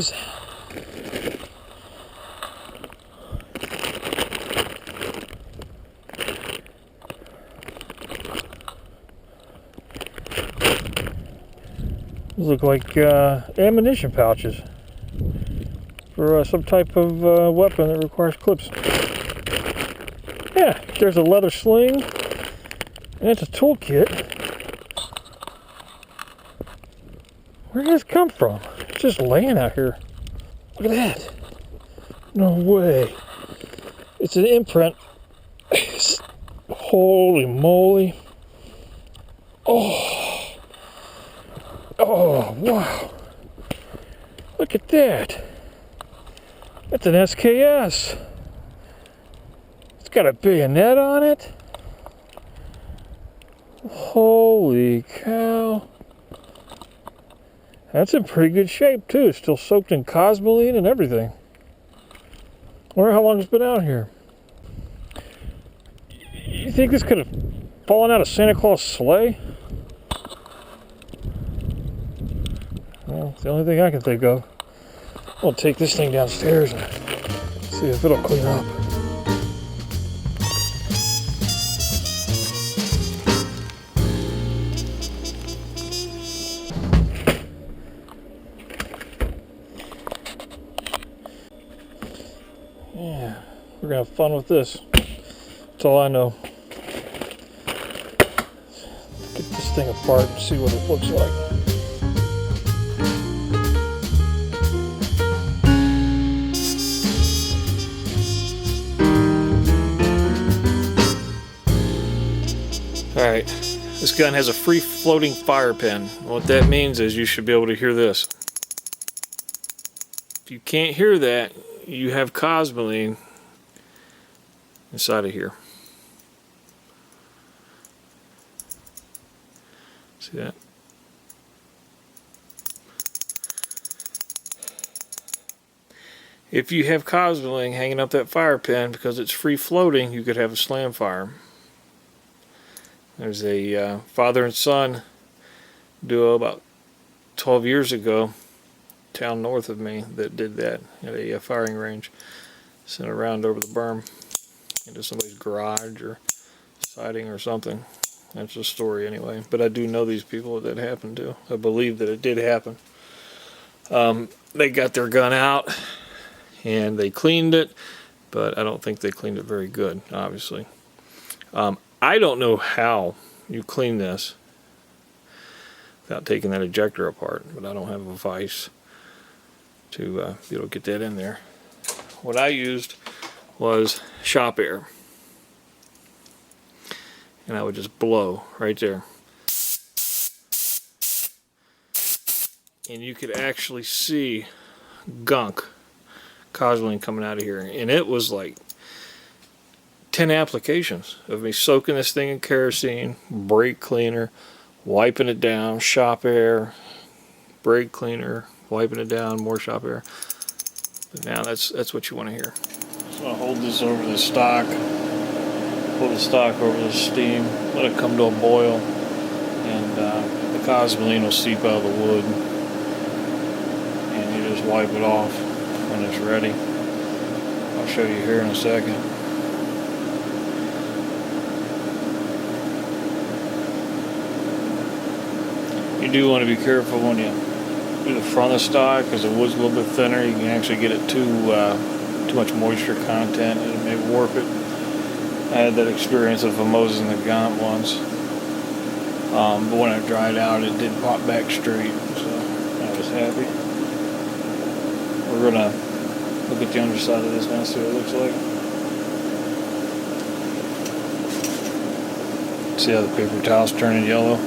these. These look like ammunition pouches for some type of weapon that requires clips. Yeah, there's a leather sling, and it's a toolkit. Where did this come from? It's just laying out here. Look at that. No way. It's an imprint. Holy moly. Oh. Oh, wow. Look at that. That's an SKS. It's got a bayonet on it. Holy cow. That's in pretty good shape too. It's still soaked in cosmoline and everything. I wonder how long it's been out here. You think this could have fallen out of Santa Claus' sleigh? Well, it's the only thing I can think of. I'll take this thing downstairs and see if it'll clean up. Yeah, we're gonna have fun with this. That's all I know. Get this thing apart and see what it looks like. Alright, this gun has a free floating fire pin. What that means is you should be able to hear this. If you can't hear that, you have cosmoline inside of here. See that? If you have cosmoline hanging up that fire pin because it's free floating, you could have a slam fire. There's a father and son duo about 12 years ago, town north of me, that did that at a firing range. Sent a round over the berm into somebody's garage or siding or something. That's the story anyway. But I do know these people that happened to. I believe that it did happen. They got their gun out and they cleaned it, but I don't think they cleaned it very good, obviously. I don't know how you clean this without taking that ejector apart, but I don't have a vise to be able to get that in there. What I used was shop air, and I would just blow right there, and you could actually see gunk, cosmoline coming out of here, and it was like 10 applications of me soaking this thing in kerosene, brake cleaner, wiping it down, shop air, brake cleaner, wiping it down, more shop air. But now that's what you want to hear. So I'll hold this over the stock, pull the stock over the steam, let it come to a boil, and the cosmoline will seep out of the wood, and you just wipe it off when it's ready. I'll show you here in a second. You do want to be careful when you do the front of the stock because the wood's a little bit thinner. You can actually get it too much moisture content and it may warp it. I had that experience of Moses and the Gaunt once. But when it dried out, it did pop back straight, so I was happy. We're going to look at the underside of this now, see what it looks like. See how the paper towel's turning yellow?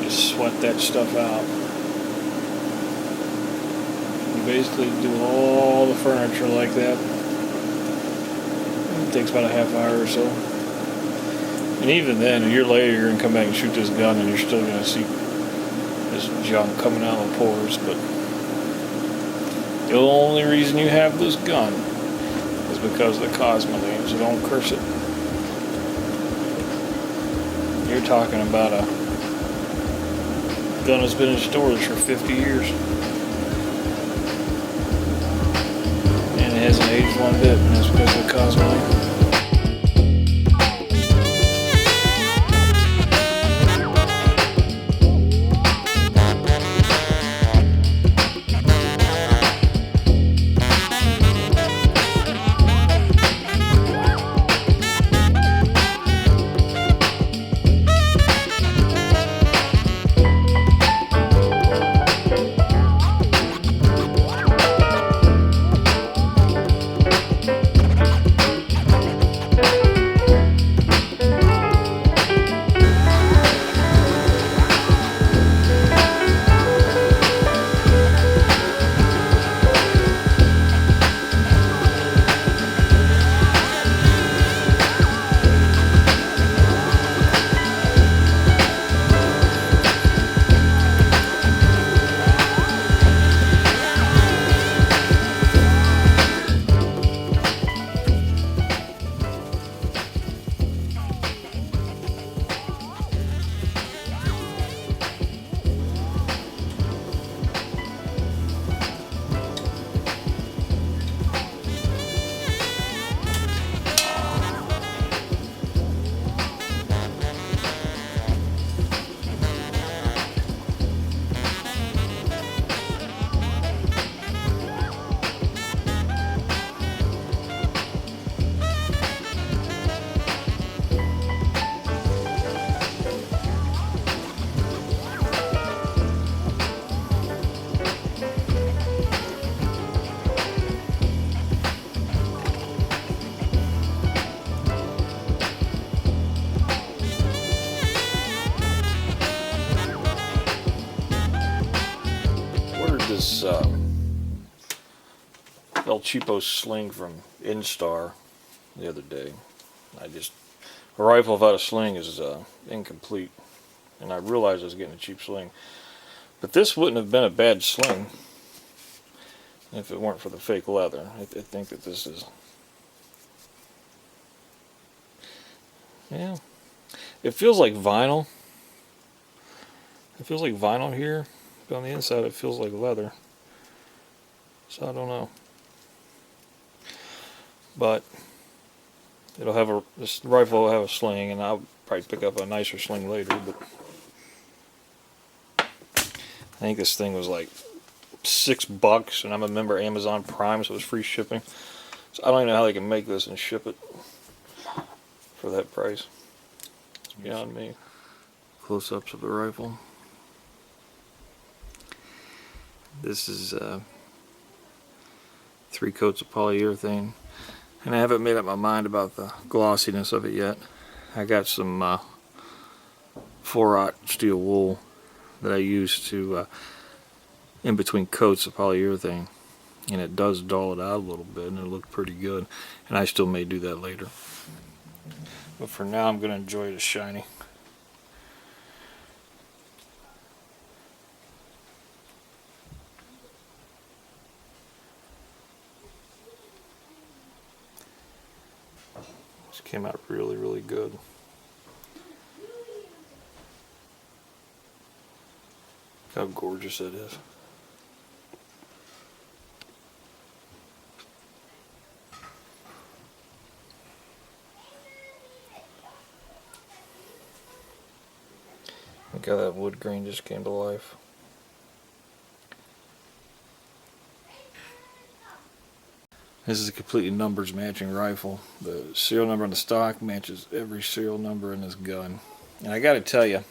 Sweat that stuff out. You basically do all the furniture like that. It takes about a half hour or so. And even then, a year later, you're going to come back and shoot this gun and you're still going to see this junk coming out of the pores. But the only reason you have this gun is because of the cosmoline, so don't curse it. You're talking about a gun has been in storage for 50 years. And it hasn't aged one bit, and that's because of the Cosmo. This El Cheapo sling from Instar the other day. A rifle without a sling is incomplete, and I realized I was getting a cheap sling. But this wouldn't have been a bad sling if it weren't for the fake leather. I think that this is, yeah, it feels like vinyl. It feels like vinyl here, but on the inside it feels like leather. So I don't know. But this rifle will have a sling, and I'll probably pick up a nicer sling later, but I think this thing was like $6, and I'm a member of Amazon Prime, so it was free shipping. So I don't even know how they can make this and ship it for that price. It's beyond me. Close-ups of the rifle. This is 3 coats of polyurethane, and I haven't made up my mind about the glossiness of it yet. I got some 4/0 steel wool that I use to in between coats of polyurethane, and it does dull it out a little bit, and it looked pretty good. And I still may do that later, but for now I'm going to enjoy the shiny. This came out really, really good. Look how gorgeous it is. Look how that wood grain just came to life. This is a completely numbers matching rifle. The serial number on the stock matches every serial number in this gun. And I gotta tell you,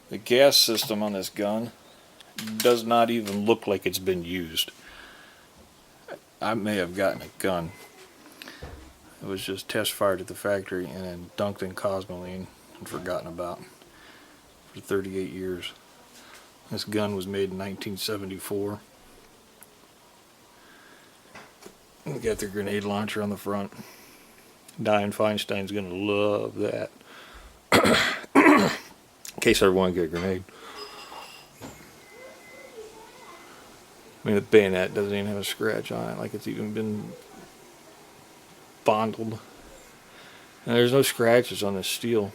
the gas system on this gun does not even look like it's been used. I may have gotten a gun. It was just test fired at the factory and then dunked in Cosmoline and forgotten about for 38 years. This gun was made in 1974. We got the grenade launcher on the front. Diane Feinstein's gonna love that. In case I ever want to get a grenade. I mean, the bayonet doesn't even have a scratch on it, like it's even been fondled. And there's no scratches on this steel.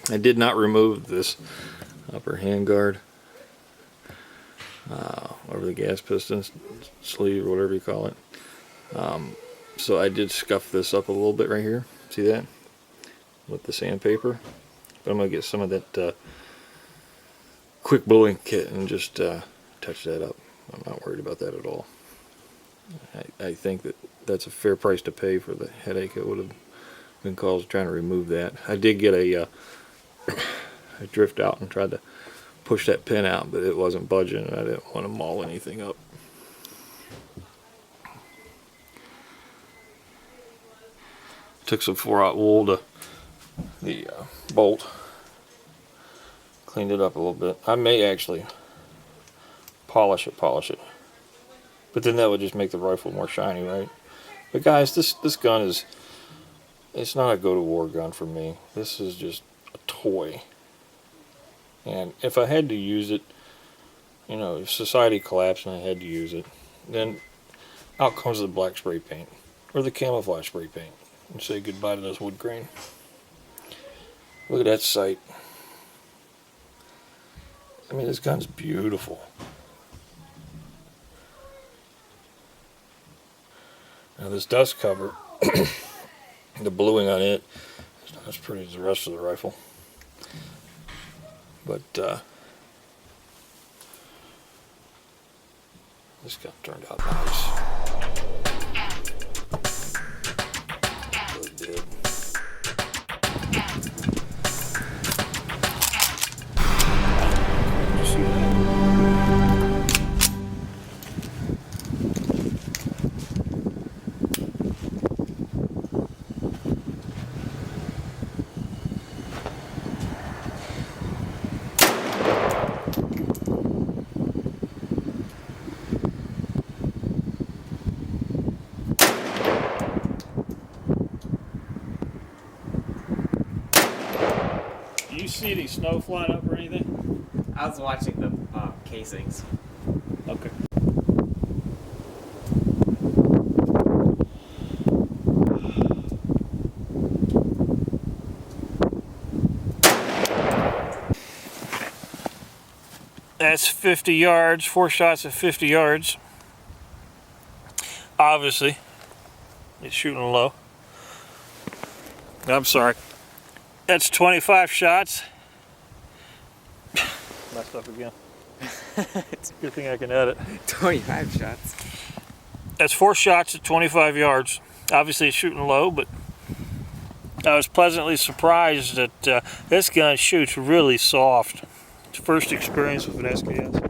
I did not remove this upper handguard over the gas piston sleeve or whatever you call it. So I did scuff this up a little bit right here. See that? With the sandpaper. But I'm going to get some of that quick bluing kit and just touch that up. I'm not worried about that at all. I think that that's a fair price to pay for the headache it would have been caused trying to remove that. I did get a drift out and tried to push that pin out, but it wasn't budging and I didn't want to maul anything up. Took some 4/0 wool to the bolt, cleaned it up a little bit. I may actually polish it, but then that would just make the rifle more shiny, right? But guys, this gun it's not a go-to-war gun for me. This is just a toy. And if I had to use it, you know, if society collapsed and I had to use it, then out comes the black spray paint or the camouflage spray paint and say goodbye to this wood grain. Look at that sight. I mean, this gun's beautiful. Now this dust cover, the bluing on it is not as pretty as the rest of the rifle. But this gun turned out nice. Really did. See that? Do you see any snow flying up or anything? I was watching the casings. Okay. That's 50 yards, 4 shots at 50 yards. Obviously, it's shooting low. I'm sorry. That's 25 shots. Messed up again. It's a good thing I can edit. 25 shots. That's 4 shots at 25 yards. Obviously it's shooting low, but I was pleasantly surprised that this gun shoots really soft. It's first experience with an SKS.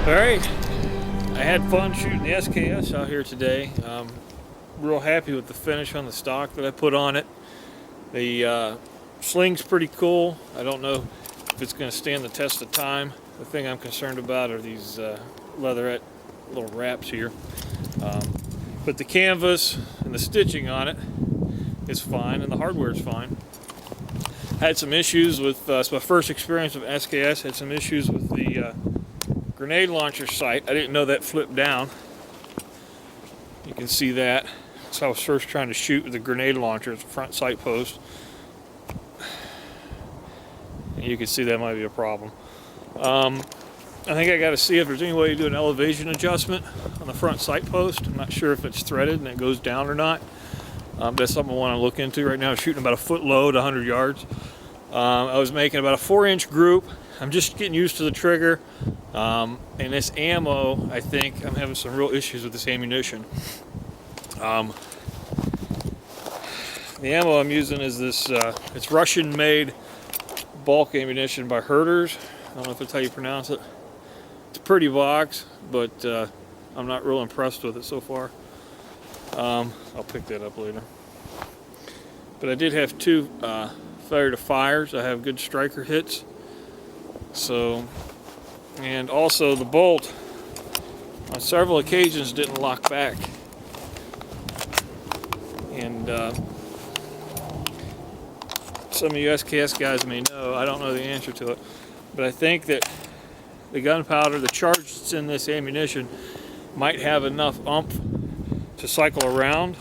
Alright, I had fun shooting the SKS out here today. Real happy with the finish on the stock that I put on it. The sling's pretty cool. I don't know if it's going to stand the test of time. The thing I'm concerned about are these leatherette little wraps here. But the canvas and the stitching on it is fine, and the hardware is fine. Had some issues with, it's my first experience with SKS, had some issues with the grenade launcher sight. I didn't know that flipped down. You can see that. So I was first trying to shoot with the grenade launcher, it's a front sight post. And you can see that might be a problem. I think I got to see if there's any way to do an elevation adjustment on the front sight post. I'm not sure if it's threaded and it goes down or not. That's something I want to look into. Right now I'm shooting about a foot low at 100 yards. I was making about a 4-inch group. I'm just getting used to the trigger. And this ammo, I think I'm having some real issues with this ammunition. The ammo I'm using is this, it's Russian-made bulk ammunition by Herters. I don't know if that's how you pronounce it. It's a pretty box, but I'm not real impressed with it so far. I'll pick that up later. But I did have 2 failure to fires. I have good striker hits. So, and also the bolt on several occasions didn't lock back. And some of you SKS guys may know, I don't know the answer to it, but I think that the gunpowder, the charge that's in this ammunition, might have enough oomph to cycle around,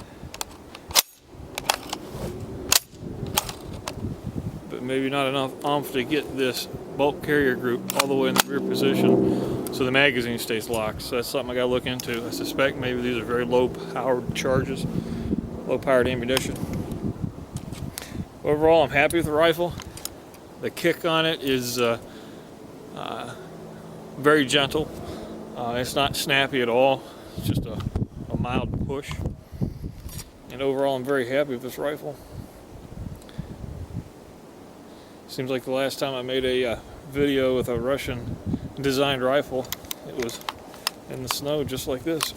but maybe not enough oomph to get this bulk carrier group all the way in the rear position so the magazine stays locked. So that's something I gotta look into. I suspect maybe these are very low powered charges, low powered ammunition. Overall, I'm happy with the rifle. The kick on it is very gentle. It's not snappy at all. It's just a mild push. And overall, I'm very happy with this rifle. Seems like the last time I made a video with a Russian designed rifle, it was in the snow just like this.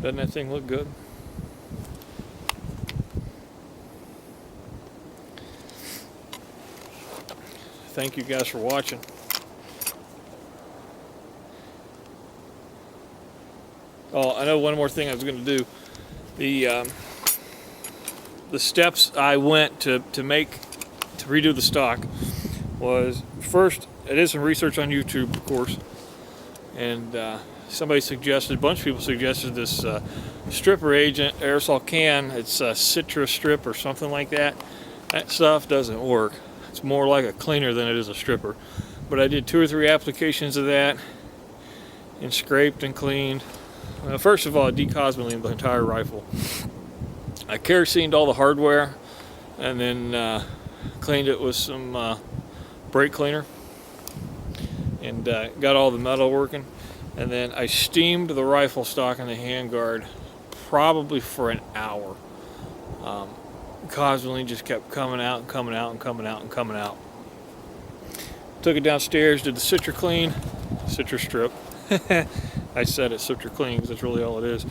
Doesn't that thing look good? Thank you guys for watching. Oh, I know one more thing I was going to do. The steps I went to redo the stock was, first, I did some research on YouTube, of course, and somebody suggested, a bunch of people suggested this stripper agent aerosol can. It's a Citra strip or something like that. That stuff doesn't work. It's more like a cleaner than it is a stripper. But I did 2 or 3 applications of that and scraped and cleaned. First of all, I decosmelined the entire rifle. I kerosened all the hardware and then cleaned it with some brake cleaner and got all the metal working. And then I steamed the rifle stock and the handguard probably for an hour. Cosmeline just kept coming out and coming out and coming out and coming out. Took it downstairs, did the Citra clean, Citra strip. I said it's Citra clean because that's really all it is.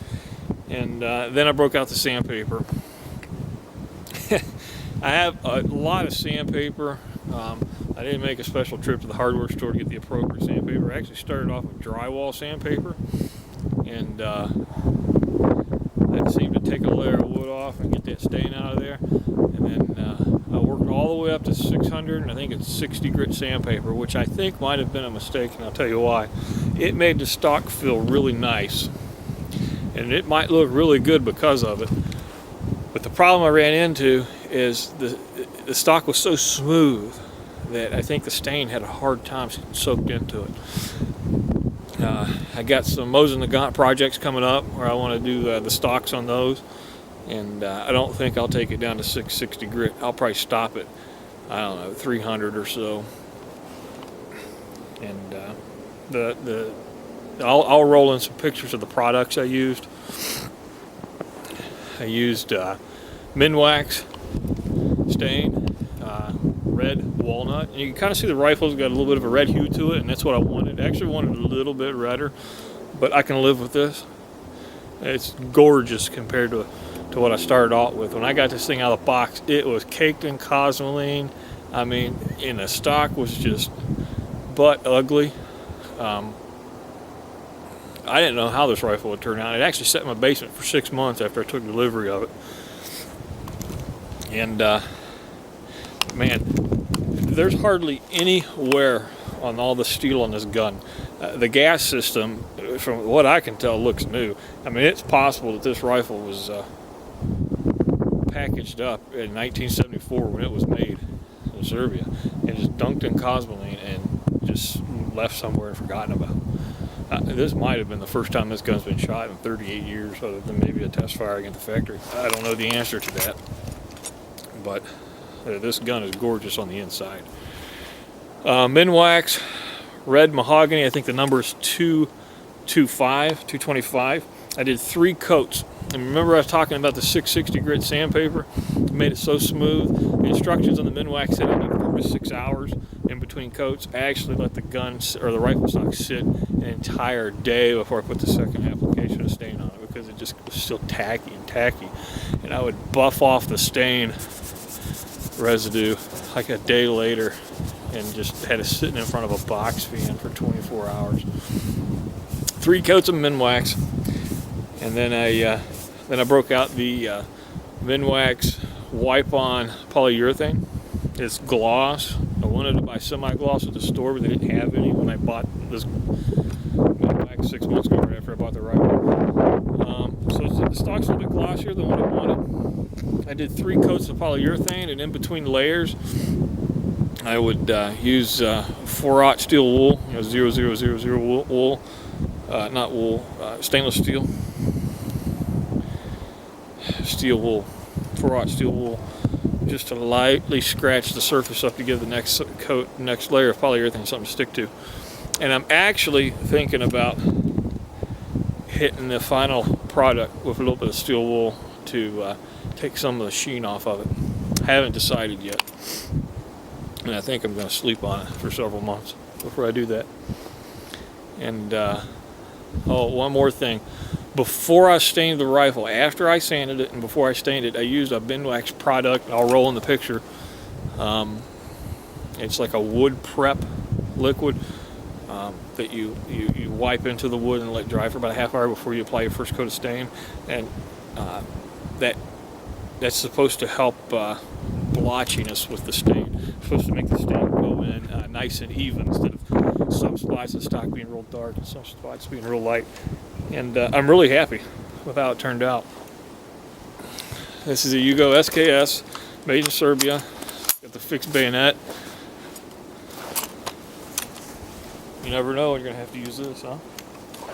And then I broke out the sandpaper. I have a lot of sandpaper. I didn't make a special trip to the hardware store to get the appropriate sandpaper. I actually started off with drywall sandpaper, and that seemed to take a layer of wood off and get that stain out of there. And then I worked all the way up to 600, and I think it's 60 grit sandpaper, which I think might have been a mistake, and I'll tell you why. It made the stock feel really nice, and it might look really good because of it. But the problem I ran into is the stock was so smooth that I think the stain had a hard time soaked into it. I got some Mows and the Gaunt projects coming up where I want to do the stocks on those, and I don't think I'll take it down to 660 grit. I'll probably stop it, I don't know, 300 or so. And I'll roll in some pictures of the products I used. I used Minwax stain, red walnut, and you can kind of see the rifle's got a little bit of a red hue to it, and that's what I wanted. I actually wanted a little bit redder, but I can live with this. It's gorgeous compared to what I started out with. When I got this thing out of the box, it was caked in cosmoline. I mean, and the stock was just butt ugly. I didn't know how this rifle would turn out. It actually sat in my basement for 6 months after I took delivery of it. And man, there's hardly any wear on all the steel on this gun. The gas system, from what I can tell, looks new. I mean, it's possible that this rifle was packaged up in 1974 when it was made in Serbia, and just dunked in cosmoline and just left somewhere and forgotten about. This might have been the first time this gun's been shot in 38 years, other than maybe a test firing at the factory. I don't know the answer to that, but this gun is gorgeous on the inside. Minwax, red mahogany. I think the number is 225. I did 3 coats. And remember I was talking about the 660 grit sandpaper? It made it so smooth. The instructions on the Minwax said I need 4 to 6 hours in between coats. I actually let the gun or the rifle stock sit an entire day before I put the second application of stain on it, because it just was still tacky. And I would buff off the stain residue like a day later, and just had it sitting in front of a box fan for 24 hours. 3 coats of Minwax, and then I broke out the Minwax wipe-on polyurethane. It's gloss. I wanted to buy semi-gloss at the store, but they didn't have any when I bought this Minwax 6 months ago, right after I bought the rifle. So the stock's a little bit glossier than what I wanted. I did 3 coats of polyurethane, and in between layers, I would use 4/0 steel wool, 0000 wool, not wool, stainless steel wool, 4/0 steel wool, just to lightly scratch the surface up to give the next coat, next layer of polyurethane something to stick to. And I'm actually thinking about hitting the final product with a little bit of steel wool to take some of the sheen off of it. I haven't decided yet, and I think I'm going to sleep on it for several months before I do that. And one more thing. Before I stained the rifle, after I sanded it and before I stained it, I used a Minwax product. I'll roll in the picture. It's like a wood prep liquid that you wipe into the wood and let dry for about a half hour before you apply your first coat of stain. And that's supposed to help blotchiness with the stain. It's supposed to make the stain go in nice and even, instead of some spots of the stock being real dark and some spots being real light. And I'm really happy with how it turned out. This is a Yugo SKS, made in Serbia. Got the fixed bayonet. You never know when you're going to have to use this,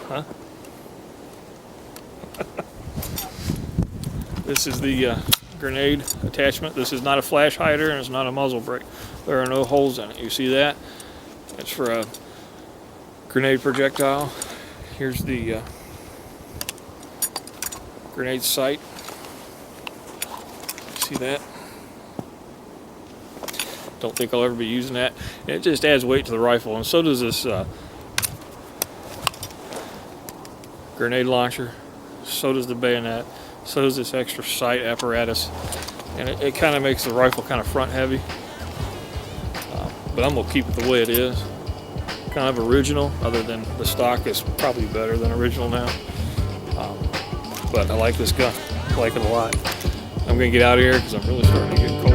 huh? This is the grenade attachment. This is not a flash hider, and it's not a muzzle brake. There are no holes in it. You see that? It's for a grenade projectile. Here's the grenade sight. See that? Don't think I'll ever be using that. And it just adds weight to the rifle, and so does this grenade launcher. So does the bayonet. So does this extra sight apparatus, and it kind of makes the rifle kind of front heavy. But I'm gonna keep it the way it is, kind of original. Other than the stock is probably better than original now. But I like this gun. I like it a lot. I'm gonna get out of here because I'm really starting to get cold.